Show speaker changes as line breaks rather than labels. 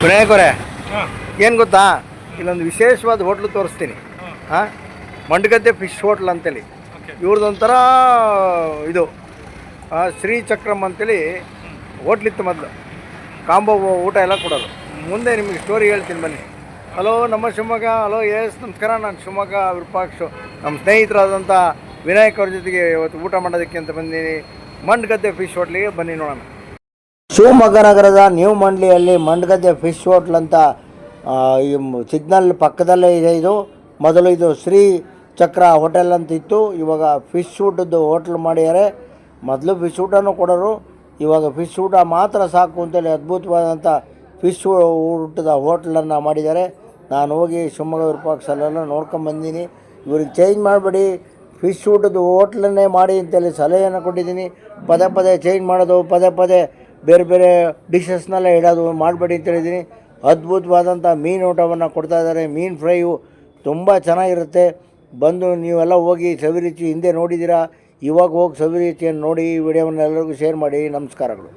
ವಿನಾಯಕ್ ಅವರೇ, ಏನು ಗೊತ್ತಾ, ಇಲ್ಲೊಂದು ವಿಶೇಷವಾದ ಹೋಟ್ಲು ತೋರಿಸ್ತೀನಿ. ಹಾಂ, ಮಂಡಗದ್ದೆ ಫಿಶ್ ಹೋಟ್ಲ್ ಅಂತೇಳಿ ಇವ್ರದ್ದೊಂಥರ ಇದು ಶ್ರೀಚಕ್ರಮ್ ಅಂತೇಳಿ ಹೋಟ್ಲಿತ್ತು ಮೊದಲು. ಕಾಂಬೋ ಊಟ ಎಲ್ಲ ಕೊಡೋದು. ಮುಂದೆ ನಿಮಗೆ ಸ್ಟೋರಿ ಹೇಳ್ತೀನಿ ಬನ್ನಿ. ಹಲೋ, ನಮ್ಮ ಶಿವಮೊಗ್ಗ. ಹಲೋ, ನಮಸ್ಕಾರ. ನಾನು ಶಿವಮೊಗ್ಗ ವಿರೂಪಾಕ್ಷ. ನಮ್ಮ ಸ್ನೇಹಿತರಾದಂಥ ವಿನಾಯಕ್ ಅವ್ರ ಜೊತೆಗೆ ಇವತ್ತು ಊಟ ಮಾಡೋದಕ್ಕೆ ಅಂತ ಬಂದೀನಿ. ಮಂಡಗದ್ದೆ ಫಿಶ್ ಹೋಟ್ಲಿಗೆ ಬನ್ನಿ ನೋಡೋಣ. ಶಿವಮೊಗ್ಗ ನಗರದ ನ್ಯೂ ಮಂಡ್ಲಿಯಲ್ಲಿ ಮಂಡಗದ್ದೆ ಫಿಶ್ ಹೋಟ್ಲ್ ಅಂತ ಈ ಸಿಗ್ನಲ್ ಪಕ್ಕದಲ್ಲೇ ಇದೆ. ಇದು ಮೊದಲು ಇದು ಶ್ರೀ ಚಕ್ರ ಹೋಟೆಲ್ ಅಂತ ಇತ್ತು. ಇವಾಗ ಫಿಶ್ ಊಟದ್ದು ಹೋಟ್ಲ್ ಮಾಡಿದ್ದಾರೆ. ಮೊದಲು ಫಿಶ್ ಊಟನೂ ಕೊಡೋರು, ಇವಾಗ ಫಿಶ್ ಊಟ ಮಾತ್ರ ಸಾಕು ಅಂತೇಳಿ ಅದ್ಭುತವಾದಂಥ ಫಿಶ್ ಊಟದ ಹೋಟ್ಲನ್ನು ಮಾಡಿದ್ದಾರೆ. ನಾನು ಹೋಗಿ ಶಿವಮೊಗ್ಗ ವಿರೂಪಾಕ್ಷಲ್ಲೆಲ್ಲ ನೋಡ್ಕೊಂಬಂದಿನಿ. ಇವ್ರಿಗೆ ಚೇಂಜ್ ಮಾಡಬೇಡಿ, ಫಿಶ್ ಊಟದ ಹೋಟ್ಲನ್ನೇ ಮಾಡಿ ಅಂತೇಳಿ ಸಲಹೆಯನ್ನು ಕೊಟ್ಟಿದ್ದೀನಿ. ಪದೇ ಪದೇ ಚೇಂಜ್ ಮಾಡೋದು, ಪದೇ ಪದೇ ಬೇರೆ ಬೇರೆ ಡಿಶಸ್ನೆಲ್ಲ ಇಡೋದು ಮಾಡಬೇಡಿ ಅಂತ ಹೇಳಿದ್ದೀನಿ. ಅದ್ಭುತವಾದಂಥ ಮೀನು ಊಟವನ್ನು ಕೊಡ್ತಾಯಿದ್ದಾರೆ. ಮೀನು ಫ್ರೈಯು ತುಂಬ ಚೆನ್ನಾಗಿರುತ್ತೆ. ಬಂದು ನೀವೆಲ್ಲ ಹೋಗಿ ಸವಿರುಚಿ ಹಿಂದೆ ನೋಡಿದ್ದೀರಾ, ಇವಾಗ ಹೋಗಿ ಸವಿರುಚಿಯನ್ನು ನೋಡಿ ಈ ವಿಡಿಯೋವನ್ನು ಎಲ್ಲರಿಗೂ ಶೇರ್ ಮಾಡಿ. ನಮಸ್ಕಾರಗಳು.